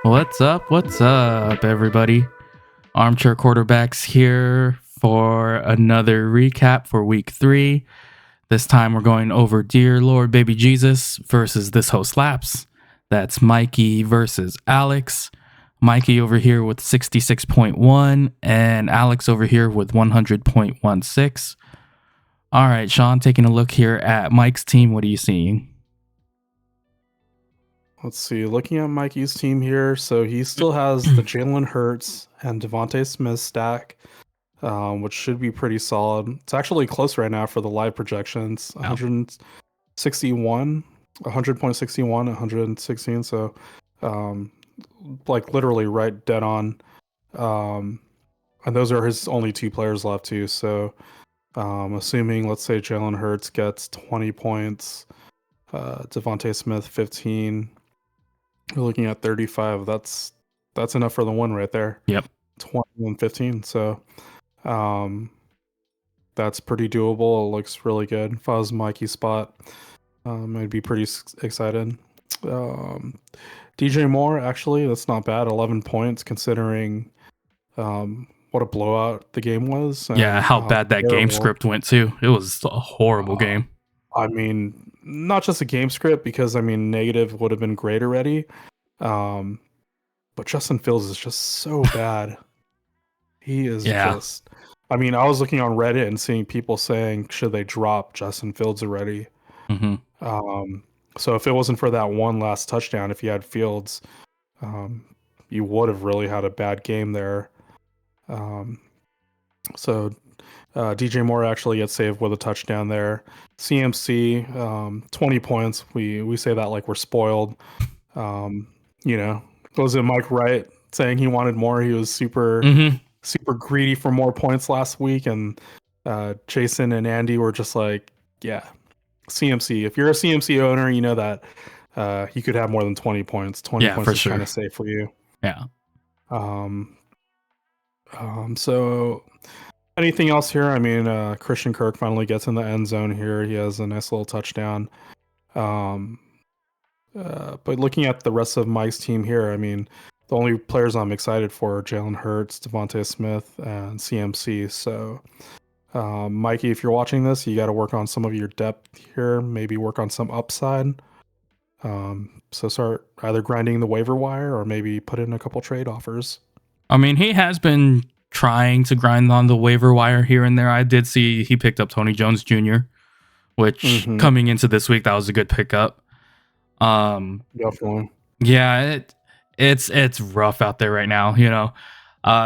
What's up, everybody? Armchair Quarterbacks here for another recap for week 3. This time we're going over Dear Lord Baby Jesus versus ThisHoeSlaps. That's Mikey versus Alex. Mikey over here with 66.1 and Alex over here with 100.16. All right, Shawn, taking a look here at Mike's team. What are you seeing? Let's see. Looking at Mikey's team here, so he still has the Jalen Hurts and Devontae Smith stack, which should be pretty solid. It's actually close right now for the live projections. 161, 100.61, 116. So, like literally right dead on. And those are his only two players left too. So, assuming let's say Jalen Hurts gets 20 points, Devontae Smith 15. We're looking at 35. That's enough for the win right there. Yep. 20 and 15. So that's pretty doable. It looks really good. If I was Mikey's spot, I'd be pretty excited. DJ Moore, actually, that's not bad. 11 points considering what a blowout the game was. Yeah, how bad that game script went too. It was a horrible game. I mean, not just a game script, because I mean negative would have been great already. But Justin Fields is just so bad. He is just, I mean, I was looking on Reddit and seeing people saying, should they drop Justin Fields already? Mm-hmm. So if it wasn't for that one last touchdown, if you had Fields, you would have really had a bad game there. So DJ Moore actually gets saved with a touchdown there. CMC, 20 points. We say that like we're spoiled. Was it Mike Wright saying he wanted more? He was super greedy for more points last week, and Jason and Andy were just like, yeah, CMC. If you're a CMC owner, you know that you could have more than 20 points. 20 points is kind of safe for you. Yeah. So anything else here? I mean, Christian Kirk finally gets in the end zone here. He has a nice little touchdown. But looking at the rest of Mike's team here, I mean, the only players I'm excited for are Jalen Hurts, Devontae Smith, and CMC. So, Mikey, if you're watching this, you got to work on some of your depth here. Maybe work on some upside. So start either grinding the waiver wire or maybe put in a couple trade offers. I mean, he has been trying to grind on the waiver wire here and there. I did see he picked up Tony Jones Jr., which coming into this week, that was a good pickup. Definitely. Yeah, it's rough out there right now, you know.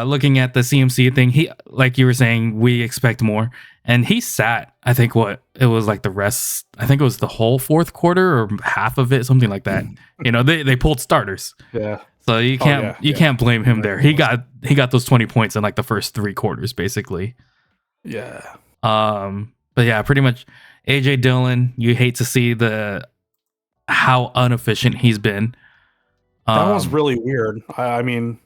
Looking at the CMC thing, he, like you were saying, we expect more, and he sat, I think it was like the rest, I think it was the whole fourth quarter or half of it, something like that. You know, they pulled starters. Yeah. So you can't blame him there. He got those 20 points in like the first 3 quarters basically. Yeah. But yeah, pretty much AJ Dillon, you hate to see how inefficient he's been. That was really weird. I mean,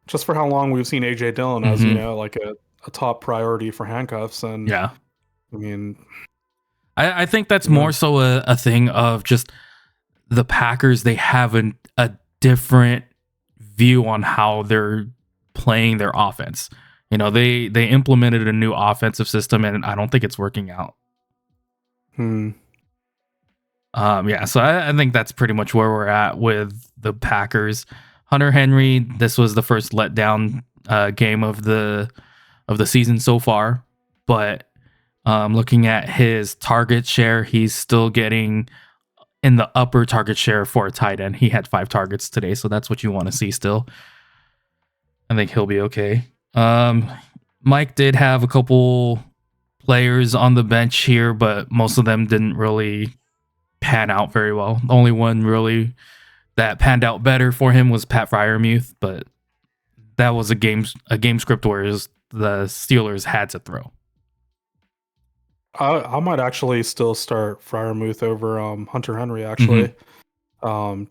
just for how long we've seen AJ Dillon as, you know, like a top priority for handcuffs. And yeah, I mean, I think that's more so a thing of just the Packers. They have a different view on how they're playing their offense. You know, they implemented a new offensive system, and I don't think it's working out. Yeah, so I think that's pretty much where we're at with the Packers. Hunter Henry, this was the first letdown game of the season so far, but looking at his target share, he's still getting in the upper target share for a tight end. He had 5 targets today, so that's what you want to see still. I think he'll be okay. Mike did have a couple players on the bench here, but most of them didn't really pan out very well. The only one really that panned out better for him was Pat Freiermuth, but that was a game script where the Steelers had to throw. I might actually still start Freiermuth over Hunter Henry, actually.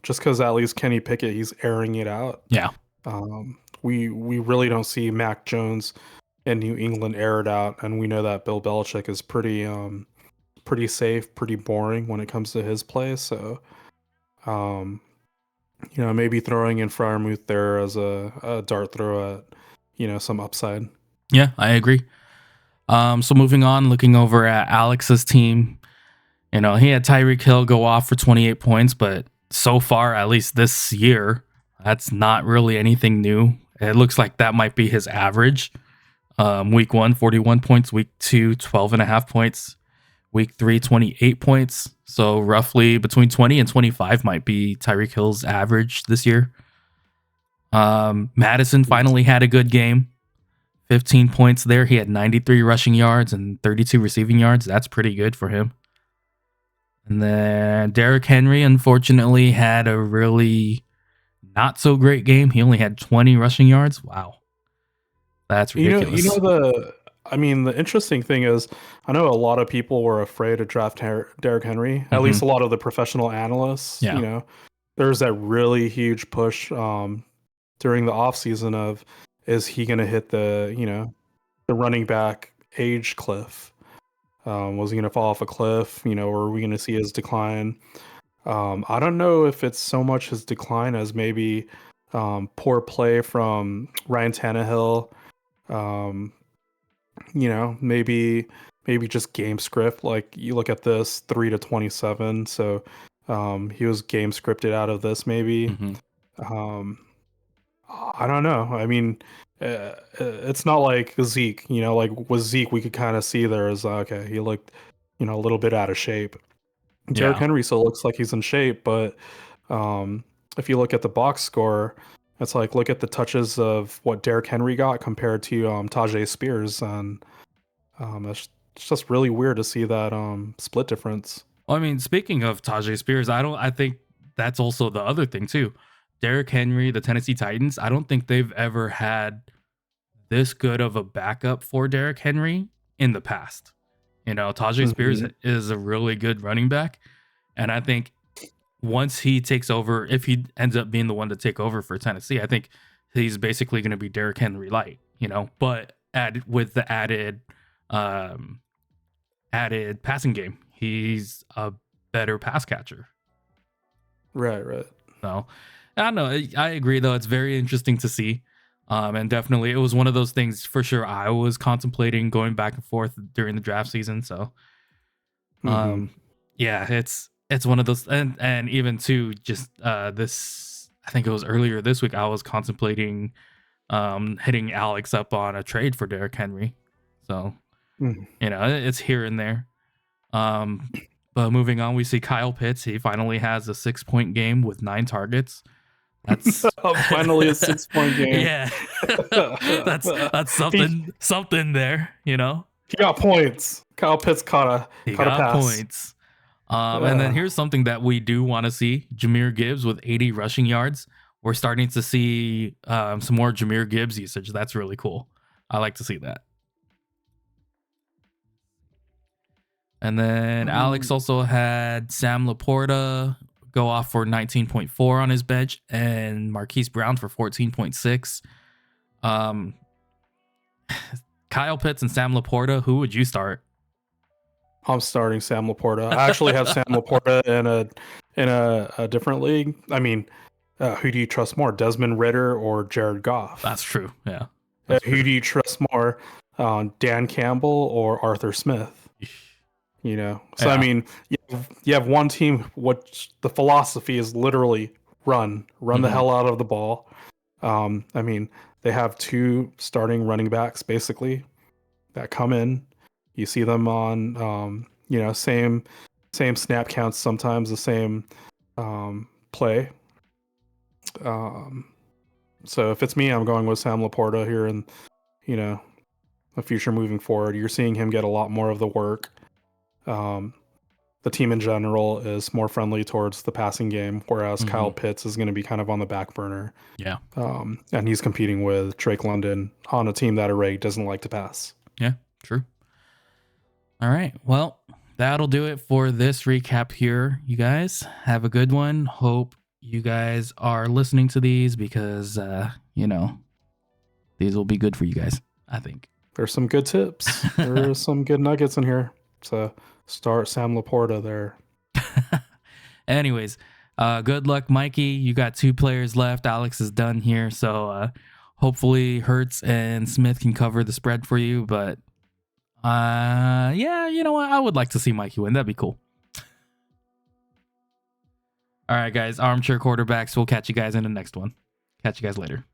Just because at least Kenny Pickett, he's airing it out. Yeah. We really don't see Mac Jones in New England air it out, and we know that Bill Belichick is pretty safe, pretty boring when it comes to his play. So Maybe throwing in Freiermuth there as a dart throw at, some upside. Yeah, I agree. So moving on, looking over at Alex's team, he had Tyreek Hill go off for 28 points, but so far, at least this year, that's not really anything new. It looks like that might be his average. Week 1, 41 points. Week 2, 12.5 points. Week 3, 28 points. So roughly between 20 and 25 might be Tyreek Hill's average this year. Madison finally had a good game. 15 points there. He had 93 rushing yards and 32 receiving yards. That's pretty good for him. And then Derrick Henry, unfortunately, had a really not so great game. He only had 20 rushing yards. Wow. That's ridiculous. The interesting thing is, I know a lot of people were afraid to draft Derrick Henry. At least a lot of the professional analysts. Yeah. There's that really huge push during the offseason of, is he going to hit the running back age cliff? Was he going to fall off a cliff? Or are we going to see his decline? I don't know if it's so much his decline as maybe poor play from Ryan Tannehill. Maybe just game script. Like, you look at this 3-27, so he was game scripted out of this maybe. I don't know. I mean, it's not like Zeke. Like with Zeke, we could kind of see there is okay. He looked, a little bit out of shape. Derrick Henry still looks like he's in shape, but if you look at the box score, it's like, look at the touches of what Derrick Henry got compared to Tajay Spears, and it's just really weird to see that split difference. Well, I mean, speaking of Tajay Spears, I think that's also the other thing too. Derrick Henry, the Tennessee Titans, I don't think they've ever had this good of a backup for Derrick Henry in the past. Tajay Spears is a really good running back. And I think once he takes over, if he ends up being the one to take over for Tennessee, I think he's basically going to be Derrick Henry light, but with the added passing game. He's a better pass catcher. Right. So I don't know. I agree, though. It's very interesting to see. And definitely, it was one of those things for sure. I was contemplating going back and forth during the draft season. So, yeah, it's one of those. And even too, just this, I think it was earlier this week, I was contemplating hitting Alex up on a trade for Derrick Henry. So, it's here and there. But moving on, we see Kyle Pitts. He finally has a 6-point game with 9 targets. That's finally a 6-point game. Yeah, that's something there. He got points. Kyle Pitts caught a pass. Points. And then here's something that we do want to see: Jahmyr Gibbs with 80 rushing yards. We're starting to see some more Jahmyr Gibbs usage. That's really cool. I like to see that. And then Alex also had Sam Laporta go off for 19.4 on his bench and Marquise Brown for 14.6. Kyle Pitts and Sam Laporta, who would you start? I'm starting Sam Laporta. I actually have Sam Laporta in a different league. I mean, who do you trust more, Desmond Ridder or Jared Goff? That's true. Yeah. Who do you trust more, Dan Campbell or Arthur Smith? So yeah. I mean, you have one team. What the philosophy is literally run the hell out of the ball. I mean, they have 2 starting running backs basically that come in. You see them on same snap counts, sometimes the same play. So if it's me, I'm going with Sam Laporta here, and the future moving forward, you're seeing him get a lot more of the work. The team in general is more friendly towards the passing game, whereas Kyle Pitts is going to be kind of on the back burner. Yeah. And he's competing with Drake London on a team that already doesn't like to pass. Yeah, true. All right. Well, that'll do it for this recap here. You guys have a good one. Hope you guys are listening to these because, these will be good for you guys, I think. There's some good tips. There are some good nuggets in here. So start Sam Laporta there. Anyways, Good luck, Mikey. You got 2 players left. Alex is done here, so hopefully Hertz and Smith can cover the spread for you. But yeah, you know what? I would like to see Mikey win. That'd be cool. All right, guys. Armchair quarterbacks. We'll catch you guys in the next one. Catch you guys later.